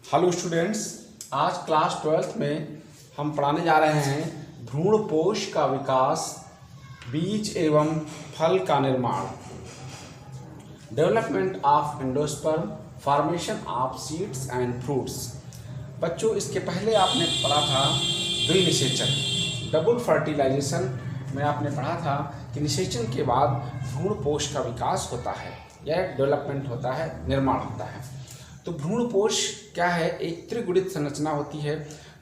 Hello students, आज class 12th में हम पढ़ाने जा रहे हैं भ्रूणपोष का विकास, बीज एवं फल का निर्माण, development of endosperm, formation of seeds and fruits. बच्चों, इसके पहले आपने पढ़ा था द्विनिषेचन, डबल फर्टिलाइजेशन में आपने पढ़ा था कि निषेचन के बाद भ्रूणपोष का विकास होता है या डेवलपमेंट होता है, निर्माण होता है। तो भ्रूणपोष क्या है? एक त्रिगुणित संरचना होती है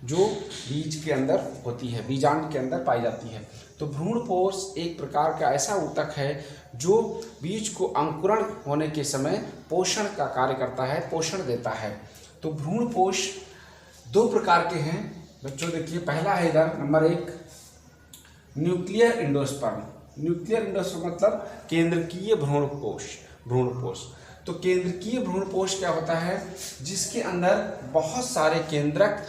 जो बीज के अंदर होती है, बीजांड के अंदर पाई जाती है। तो भ्रूणपोष एक प्रकार का ऐसा ऊतक है जो बीज को अंकुरण होने के समय पोषण का कार्य करता है, पोषण देता है। तो भ्रूणपोष दो प्रकार के हैं बच्चों। देखिए, पहला है इधर number 1 nuclear endosperm. Nuclear endosperm मतलब केंद्रकीय भ्रूणपोष। तो केंद्रकीय भ्रूणपोष क्या होता है? जिसके अंदर बहुत सारे केंद्रक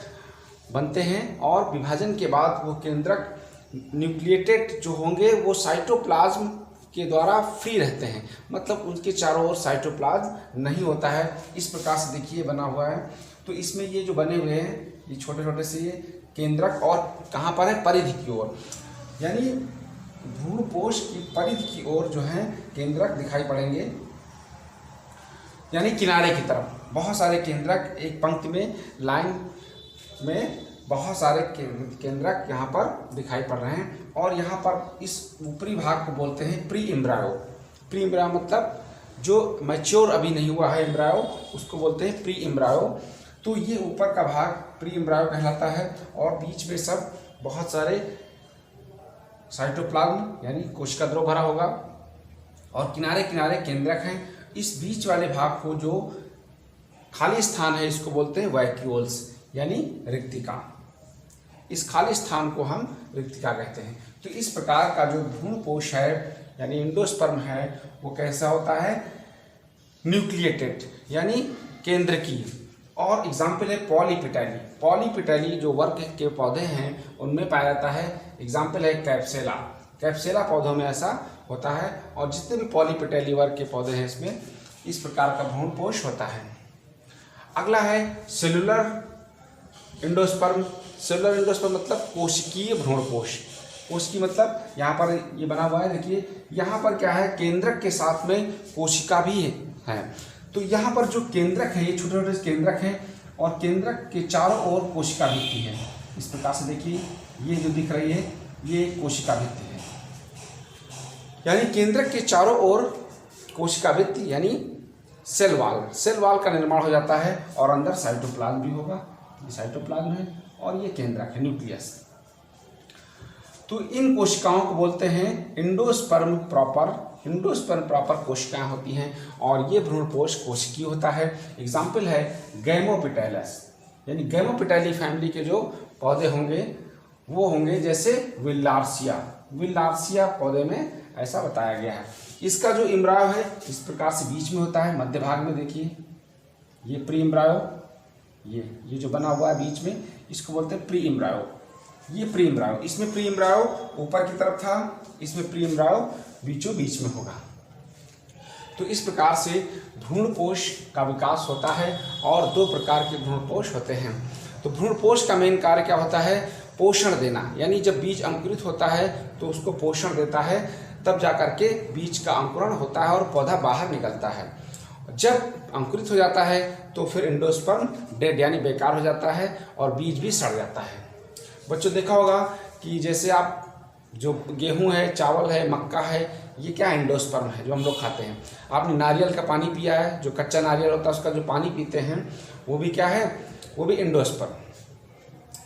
बनते हैं और विभाजन के बाद वो केंद्रक न्यूक्लिएटेड जो होंगे वो साइटोप्लाज्म के द्वारा फ्री रहते हैं, मतलब उनके चारों ओर साइटोप्लाज्म नहीं होता है। इस प्रकार से देखिए बना हुआ है। तो इसमें ये जो बने हुए हैं ये छोटे छोटे से ये केंद्रक, और कहाँ पर है? परिधि की ओर, यानी भ्रूणपोष की परिधि की ओर जो है केंद्रक दिखाई पड़ेंगे, यानी किनारे की तरफ बहुत सारे केंद्रक एक पंक्ति में, लाइन में बहुत सारे केंद्रक यहाँ पर दिखाई पड़ रहे हैं। और यहाँ पर इस ऊपरी भाग को बोलते हैं प्री एम्ब्रायो। प्री एम्ब्रायो मतलब जो मैच्योर अभी नहीं हुआ है एम्ब्रायो, उसको बोलते हैं प्री एम्ब्रायो। तो ये ऊपर का भाग प्री एम्ब्रायो कहलाता है और बीच में सब बहुत सारे साइटोप्लाज्म यानी कोशिका द्रव भरा होगा और किनारे किनारे केंद्रक हैं। इस बीच वाले भाग को जो खाली स्थान है इसको बोलते हैं वैक्यूल्स, यानी रिक्तिका। इस खाली स्थान को हम रिक्तिका कहते हैं। तो इस प्रकार का जो भ्रूणपोष है यानी एंडोस्पर्म है वो कैसा होता है? न्यूक्लिएटेड यानी केंद्रकीय। और एग्जाम्पल है पॉलीपेटैली। पॉलीपेटैली जो वर्ग के पौधे हैं उनमें पाया जाता है। एग्जाम्पल है कैप्सेला। कैप्सेला पौधों में ऐसा होता है। और जितने भी पॉलीपेटैली वर्ग के पौधे हैं इसमें इस प्रकार का भ्रूणपोष होता है। अगला है सेलुलर एंडोस्पर्म। सेलुलर एंडोस्पर्म मतलब कोशिकीय भ्रूणपोष। कोशिकीय मतलब यहाँ पर ये बना हुआ है, देखिए यहाँ पर क्या है? केंद्रक के साथ में कोशिका भी है। तो यहाँ पर जो केंद्रक है ये छोटे छोटे केंद्रक हैं और केंद्रक के चारों ओर कोशिका भित्ति है। इस प्रकार से देखिए ये जो दिख रही है ये कोशिका भित्ति है, यानी केंद्रक के चारों ओर कोशिका भित्ति यानी सेल वाल। सेल वाल का निर्माण हो जाता है और अंदर साइटोप्लाज्म भी होगा। ये साइटोप्लाज्म है और ये केंद्रक है, न्यूक्लियस। तो इन कोशिकाओं को बोलते हैं एंडोस्पर्म प्रॉपर। एंडोस्पर्म प्रॉपर कोशिकाएं होती हैं और ये भ्रूणपोष कोशिकीय होता है। एग्जाम्पल है गैमोपेटैलस, यानी गैमोपेटैली फैमिली के जो पौधे होंगे वो होंगे जैसे विल्लार्सिया। विल्लार्सिया पौधे में ऐसा बताया गया है। इसका जो एम्ब्रायो है इस प्रकार से बीच में होता है, मध्य भाग में देखिए ये प्री एम्ब्रायो, ये जो बना हुआ है बीच में इसको बोलते हैं प्री एम्ब्रायो। ये प्री एम्ब्रायो, इसमें प्री एम्ब्रायो ऊपर की तरफ था, इसमें प्री एम्ब्रायो बीचों बीच में होगा। तो इस प्रकार से भ्रूणपोष का विकास होता है और दो प्रकार के भ्रूणपोष होते हैं। तो भ्रूणपोष का मेन कार्य क्या होता है? पोषण देना, यानी जब बीज अंकुरित होता है तो उसको पोषण देता है, तब जाकर के बीज का अंकुरण होता है और पौधा बाहर निकलता है। जब अंकुरित हो जाता है तो फिर एंडोस्पर्म डेड यानी बेकार हो जाता है और बीज भी सड़ जाता है। बच्चों, देखा होगा कि जैसे आप जो गेहूं है, चावल है, मक्का है, ये क्या एंडोस्पर्म है जो हम लोग खाते हैं। आपने नारियल का पानी पिया है, जो कच्चा नारियल होता है उसका जो पानी पीते हैं वो भी क्या है? वो भी एंडोस्पर्म।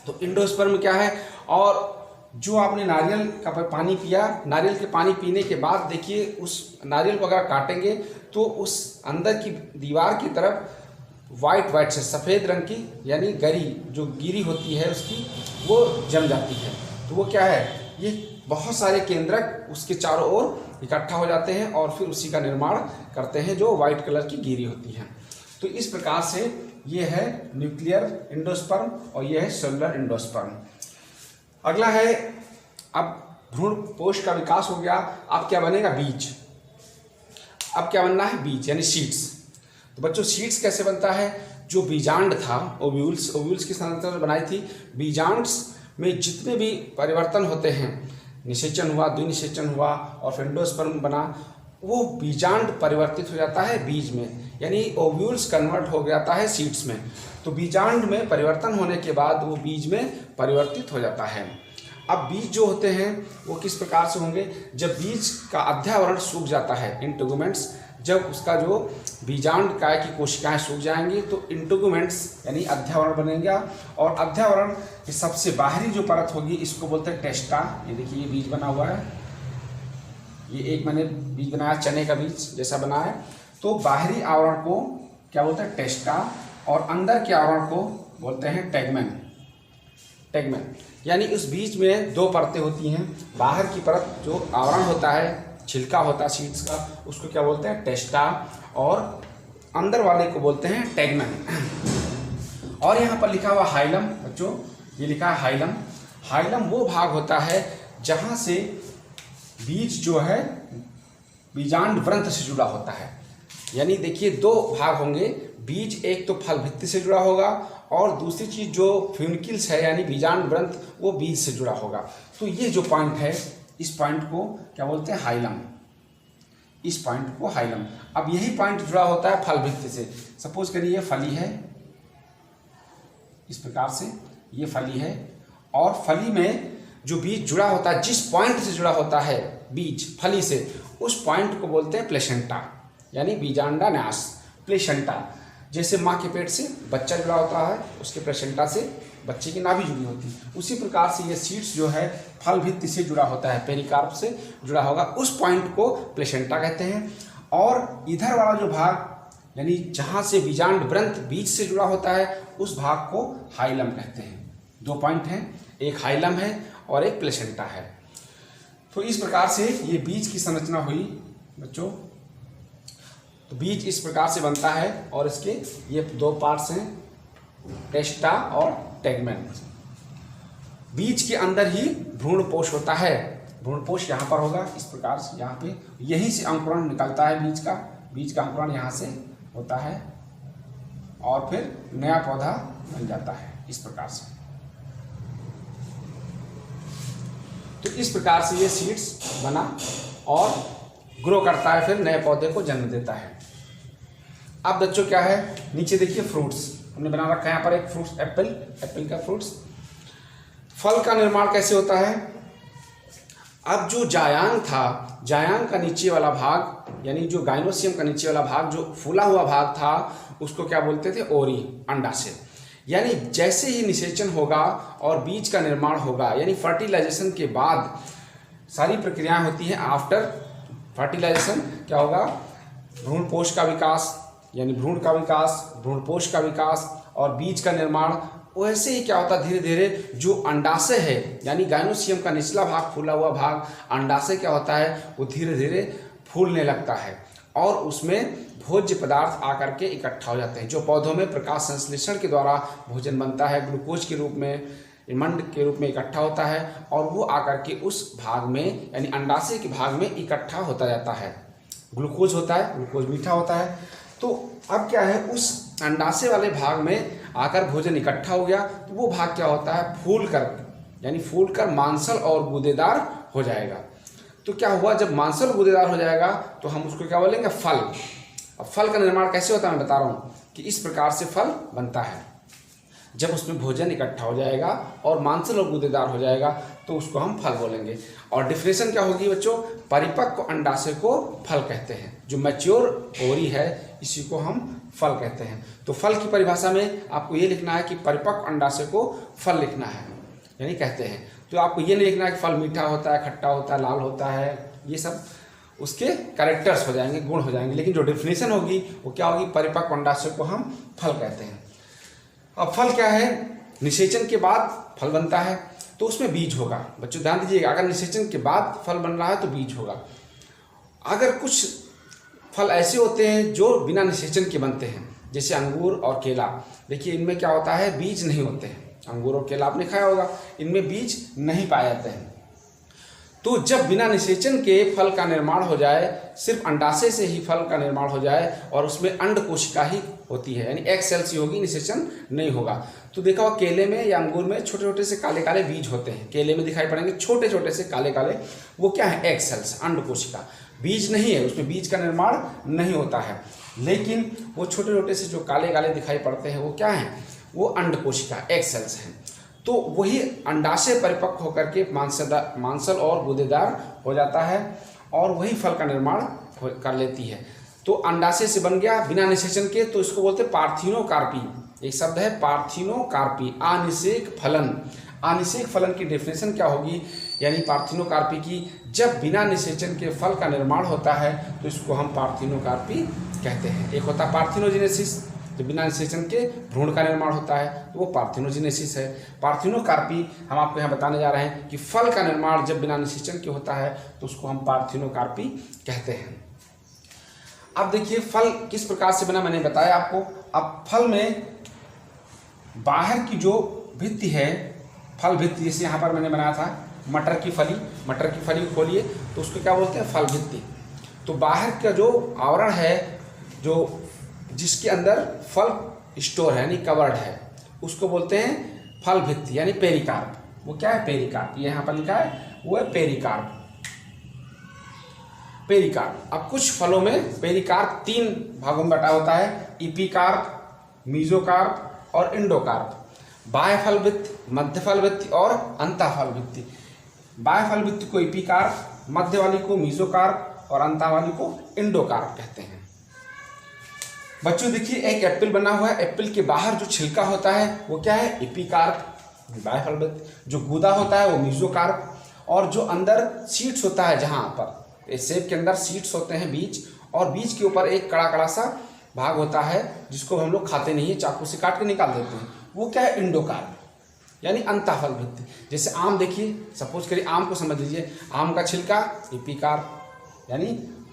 तो एंडोस्पर्म क्या है? और जो आपने नारियल का पानी पिया, नारियल के पानी पीने के बाद देखिए उस नारियल वगैरह काटेंगे तो उस अंदर की दीवार की तरफ वाइट से सफ़ेद रंग की यानी गरी जो गिरी होती है उसकी वो जम जाती है। तो वो क्या है? ये बहुत सारे केंद्रक उसके चारों ओर इकट्ठा हो जाते हैं और फिर उसी का निर्माण करते हैं जो वाइट कलर की गिरी होती है। तो इस प्रकार से ये है न्यूक्लियर एंडोस्पर्म और ये है सेलुलर एंडोस्पर्म। अगला है, अब भ्रूणपोष का विकास हो गया, अब क्या बनेगा? बीज। अब क्या बनना है? बीज यानी सीड्स। तो बच्चों सीड्स कैसे बनता है? जो बीजांड था, ओव्यूल्स की संरचना बनाई थी। बीजांड्स में जितने भी परिवर्तन होते हैं, निषेचन हुआ, द्विनिषेचन हुआ और फिर एंडोस्पर्म बना, वो बीजांड परिवर्तित हो जाता है बीज में, यानी ओव्यूल्स कन्वर्ट हो जाता है सीड्स में। तो बीजांड में परिवर्तन होने के बाद वो बीज में परिवर्तित हो जाता है। अब बीज जो होते हैं वो किस प्रकार से होंगे, जब बीज का अध्यावरण सूख जाता है, इंटेगुमेंट्स, जब उसका जो बीजांड काय की कोशिकाएं सूख जाएंगी तो इंटेगुमेंट्स यानी अध्यावरण बनेगा। और अध्यावरण की सबसे बाहरी जो परत होगी इसको बोलते हैं टेस्टा। ये देखिए, ये बीज बना हुआ है, ये एक मैंने बीज बनाया, चने का बीज जैसा बना है। तो बाहरी आवरण को क्या बोलते हैं, टेस्टा, और अंदर के आवरण को बोलते हैं टेगमेन। यानी उस बीज में दो परतें होती हैं। बाहर की परत जो आवरण होता है, छिलका होता है सीड्स का, उसको क्या बोलते हैं, टेस्टा, और अंदर वाले को बोलते हैं टेगमेन। और यहाँ पर लिखा हुआ हाइलम, बच्चों ये लिखा है हाइलम। हाइलम वो भाग होता है जहाँ से बीज जो है बीजांड व्रंत से जुड़ा होता है। यानी देखिए, दो भाग होंगे, बीज एक तो फल भित्ति से जुड़ा होगा और दूसरी चीज जो फ्यूनिकिल्स है यानी बीजांड व्रंत, वो बीज से जुड़ा होगा। तो ये जो पॉइंट है, इस पॉइंट को क्या बोलते हैं, हाइलम। इस पॉइंट को हाइलम। अब यही पॉइंट जुड़ा होता है फल भित्ति से। सपोज करिए ये फली है, इस प्रकार से ये फली है, और फली में जो बीज जुड़ा होता है, जिस पॉइंट से जुड़ा होता है बीज फली से, उस पॉइंट को बोलते हैं प्लेसेंटा, यानी बीजांडा न्यास। प्लेसेंटा जैसे माँ के पेट से बच्चा जुड़ा होता है, उसके प्लेसेंटा से बच्चे की नाभि जुड़ी होती है, उसी प्रकार से ये सीड्स जो है फल भित्ति से जुड़ा होता है, पेरिकार्प से जुड़ा होगा, उस पॉइंट को प्लेसेंटा कहते हैं। और इधर वाला जो भाग यानी जहाँ से बीजांड व्रंत बीज से जुड़ा होता है, उस भाग को हाइलम कहते हैं। दो पॉइंट हैं, एक हाइलम है और एक प्लेसेंटा है। तो इस प्रकार से ये बीज की संरचना हुई बच्चों। तो बीज इस प्रकार से बनता है और इसके ये दो पार्ट्स हैं, टेस्टा और टेगमेन। बीज के अंदर ही भ्रूणपोष होता है। भ्रूणपोष यहाँ पर होगा, इस प्रकार से यहाँ पे, यहीं से अंकुरण निकलता है बीज का अंकुरण यहाँ से होता है और फिर नया पौधा बन जाता है इस प्रकार से। तो इस प्रकार से ये सीड्स बना और ग्रो करता है, फिर नए पौधे को जन्म देता है। अब बच्चों क्या है, नीचे देखिए फ्रूट्स हमने बना रखा है। यहाँ पर एक फ्रूट्स, एप्पल का फ्रूट्स। फल का निर्माण कैसे होता है, अब जो जायांग था, जायांग का नीचे वाला भाग यानी जो गाइनोसियम का नीचे वाला भाग, जो फूला हुआ भाग था, उसको क्या बोलते थे, ओरी, अंडाशय। यानी जैसे ही निषेचन होगा और बीज का निर्माण होगा, यानी फर्टिलाइजेशन के बाद सारी प्रक्रियाएं होती हैं। आफ्टर फर्टिलाइजेशन क्या होगा, भ्रूणपोष का विकास यानी भ्रूण का विकास, भ्रूणपोष का विकास और बीज का निर्माण। वैसे ही क्या होता है, धीरे धीरे जो अंडाशय है यानी गाइनोसियम का निचला भाग, फूला हुआ भाग, अंडाशय क्या होता है, वो धीरे धीरे फूलने लगता है और उसमें भोज्य पदार्थ आकर के इकट्ठा हो जाते हैं, जो पौधों में प्रकाश संश्लेषण के द्वारा भोजन बनता है, ग्लूकोज के रूप में, मंड के रूप में इकट्ठा होता है और वो आकर के उस भाग में यानी अंडाशय के भाग में इकट्ठा होता जाता है। ग्लूकोज होता है, ग्लूकोज मीठा होता है। तो अब क्या है, उस अंडाशय वाले भाग में आकर भोजन इकट्ठा हो गया, तो वो भाग क्या होता है, फूल कर मांसल और गूदेदार हो जाएगा। तो क्या हुआ, जब मांसल गूदेदार हो जाएगा तो हम उसको क्या बोलेंगे, फल। अब फल का निर्माण कैसे होता है मैं बता रहा हूँ कि इस प्रकार से फल बनता है। जब उसमें भोजन इकट्ठा हो जाएगा और मांसल और गूदेदार हो जाएगा तो उसको हम फल बोलेंगे। और डिफिनेशन क्या होगी बच्चों, परिपक्व अंडाशय को फल कहते हैं, जो मैच्योर ओरी है इसी को हम फल कहते हैं। तो फल की परिभाषा में आपको ये लिखना है कि परिपक्व अंडाशय को फल लिखना है, यानी कहते हैं। तो आपको ये नहीं लिखना है कि फल मीठा होता है, खट्टा होता है, लाल होता है, ये सब उसके कैरेक्टर्स हो जाएंगे, गुण हो जाएंगे। लेकिन जो डिफिनेशन होगी वो क्या होगी, परिपक्व अंडाशय को हम फल कहते हैं। अब फल क्या है, निषेचन के बाद फल बनता है तो उसमें बीज होगा। बच्चों ध्यान दीजिएगा, अगर निषेचन के बाद फल बन रहा है तो बीज होगा। अगर कुछ फल ऐसे होते हैं जो बिना निषेचन के बनते हैं, जैसे अंगूर और केला, देखिए इनमें क्या होता है, बीज नहीं होते हैं। अंगूर और केला आपने खाया होगा, इनमें बीज नहीं पाए जाते हैं। तो जब बिना निषेचन के फल का निर्माण हो जाए, सिर्फ अंडाशय से ही फल का निर्माण हो जाए और उसमें अंड कोशिका ही होती है, यानी एक सेल्स ही होगी, निषेचन नहीं होगा। तो देखा हुआ केले में या अंगूर में छोटे छोटे से काले काले बीज होते हैं, केले में दिखाई पड़ेंगे छोटे छोटे से काले काले, वो क्या है, एग सेल्स, अंड कोशिका। बीज नहीं है, उसमें बीज का निर्माण नहीं होता है, लेकिन वो छोटे छोटे से जो काले काले दिखाई पड़ते हैं वो क्या है, वो अंड कोशिका, एग सेल्स हैं। तो वही अंडाशय परिपक्व होकर के मांसल और गूदेदार हो जाता है और वही फल का निर्माण कर लेती है। तो अंडाशय से बन गया बिना निषेचन के, तो इसको बोलते हैं पार्थिनोकार्पी। एक शब्द है पार्थिनोकार्पी, अनिषेक फलन। अनिषेक फलन की डेफिनेशन क्या होगी, यानी पार्थिनोकार्पी की, जब बिना निषेचन के फल का निर्माण होता है तो इसको हम पार्थिनोकार्पी कहते हैं। एक होता है पार्थिनोजेनेसिस, जब बिना निषेचन के भ्रूण का निर्माण होता है तो वो पार्थिनोजेनेसिस है। पार्थिनोकार्पी हम आपको यहाँ बताने जा रहे हैं कि फल का निर्माण जब बिना निषेचन के होता है तो उसको हम पार्थिनोकार्पी कहते हैं। अब देखिए फल किस प्रकार से बना, मैंने बताया आपको। अब फल में बाहर की जो भित्ति है, फल भित्ति, जैसे यहाँ पर मैंने बनाया था मटर की फली को खोलिए तो उसको क्या बोलते हैं, फल भित्ति। तो बाहर का जो आवरण है, जो जिसके अंदर फल स्टोर है यानी कवर्ड है, उसको बोलते हैं फल भित्ति यानी पेरिकार्प। वो क्या है, पेरिकार्प, ये यहाँ पर लिखा है, वो है पेरिकार्प। पेरिकार्प। अब कुछ फलों में पेरिकार्प 3 भागों में बटा होता है, इपिकार्प, मीजोकार्प और इंडोकार्प। बाह्य फल भित्ति, मध्य फल भित्ति और अंतः फल भित्ति। बाह्य फल भित्ति को इपिकार्प, मध्य वाली को मीजोकार्प और अंतः वाली को इंडोकार्प कहते हैं। बच्चों देखिए एक एप्पल बना हुआ है, एप्पल के बाहर जो छिलका होता है वो क्या है, इपिकार्प, बाह्य फल भित्ति। जो गूदा होता है वो मीजोकार्प, और जो अंदर सीड्स होता है, जहाँ पर सेब के अंदर सीड्स होते हैं, बीज, और बीज के ऊपर एक कड़ा कड़ा सा भाग होता है जिसको हम लोग खाते नहीं है, चाकू से काट के निकाल देते हैं, वो क्या है, इंडोकार्प यानी अंतः फल भित्ति। जैसे आम देखिए, सपोज करिए आम को समझ लीजिए, आम का छिलका इपिकार्प यानी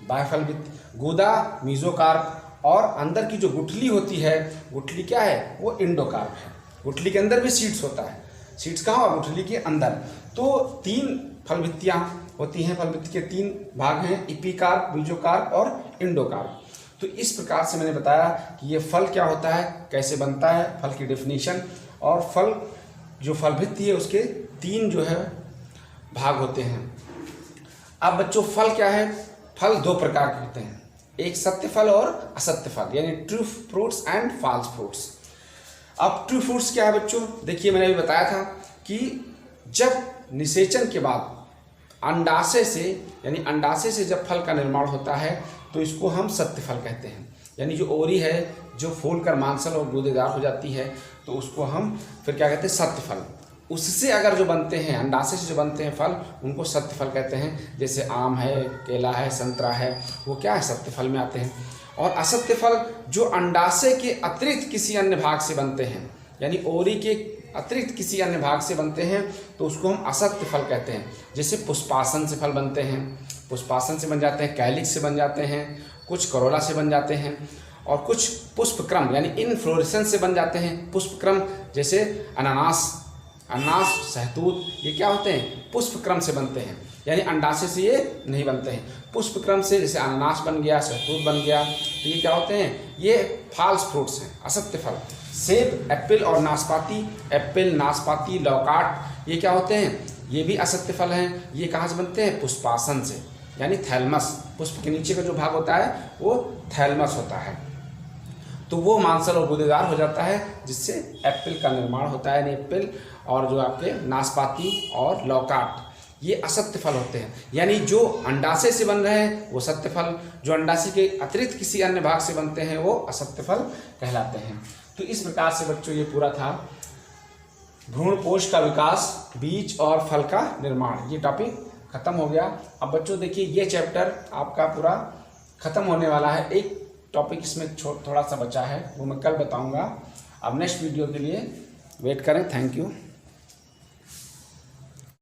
बाह्य फल भित्ति, गूदा मीजोकार्प, और अंदर की जो गुठली होती है, गुठली क्या है, वो इंडोकार्प है। गुठली के अंदर भी सीड्स होता है, सीड्स कहाँ, और गुठली के अंदर। तो 3 फल भित्तियाँ होती हैं, फल भित्ति के 3 भाग हैं, इपिकार्प, मीजोकार्प और इंडोकार्प। तो इस प्रकार से मैंने बताया कि ये फल क्या होता है, कैसे बनता है, फल की डेफिनेशन, और फल जो फल भित्ति है उसके 3 जो है भाग होते हैं। अब बच्चों फल क्या है, फल 2 प्रकार के होते हैं, एक सत्य फल और असत्य फल, यानी true fruits and false fruits. अब ट्रू फ्रूट्स क्या है बच्चों, देखिए मैंने अभी बताया था कि जब निषेचन के बाद अंडाशय से, यानी अंडाशय से जब फल का निर्माण होता है तो इसको हम सत्य फल कहते हैं। यानी जो ओरी है जो फूलकर मांसल और गूदेदार हो जाती है तो उसको हम फिर क्या कहते हैं, सत्य फल। उससे अगर जो बनते हैं, अंडाशय से जो बनते हैं फल, उनको सत्य फल कहते हैं। जैसे आम है, केला है, संतरा है, वो क्या है, सत्य फल में आते हैं। और असत्य फल जो अंडाशय के अतिरिक्त किसी अन्य भाग से बनते हैं, यानी ओरी के अतिरिक्त किसी अन्य भाग से बनते हैं, तो उसको हम असत्य फल कहते हैं। जैसे पुष्पासन से फल बनते हैं, पुष्पासन से बन जाते हैं, कैलिक्स से बन जाते हैं, कुछ करोला से बन जाते हैं, और कुछ पुष्पक्रम यानी इनफ्लोरेसेंस से बन जाते हैं। पुष्पक्रम जैसे अनानास, सहतूत, ये क्या होते हैं, पुष्पक्रम से बनते हैं, यानी अंडाशय से ये नहीं बनते हैं। पुष्पक्रम से जैसे अनानास बन गया, सहतूत बन गया, तो ये क्या होते हैं, ये फॉल्स फ्रूट्स हैं, असत्य फल। सेब, एप्पल और नाशपाती, एप्पल, नाशपाती, लौकाट, ये क्या होते हैं, ये भी असत्य फल हैं। ये कहाँ से बनते हैं, पुष्पासन से, यानी थैलमस, पुष्प के नीचे का जो भाग होता है वो थैलमस होता है, तो वो मांसल और गूदेदार हो जाता है, जिससे एप्पल का निर्माण होता है। यानी एप्पल और जो आपके नाशपाती और लौकाट, ये असत्य फल होते हैं। यानी जो अंडाशय से बन रहे हैं वो सत्य फल, जो अंडाशय के अतिरिक्त किसी अन्य भाग से बनते हैं वो असत्य फल कहलाते हैं। तो इस प्रकार से बच्चों ये पूरा था भ्रूणपोष का विकास, बीज और फल का निर्माण, ये टॉपिक खत्म हो गया। अब बच्चों देखिए ये चैप्टर आपका पूरा खत्म होने वाला है। एक टॉपिक इसमें थोड़ा सा बचा है, वो मैं कल बताऊंगा। अब नेक्स्ट वीडियो के लिए वेट करें। Thank you.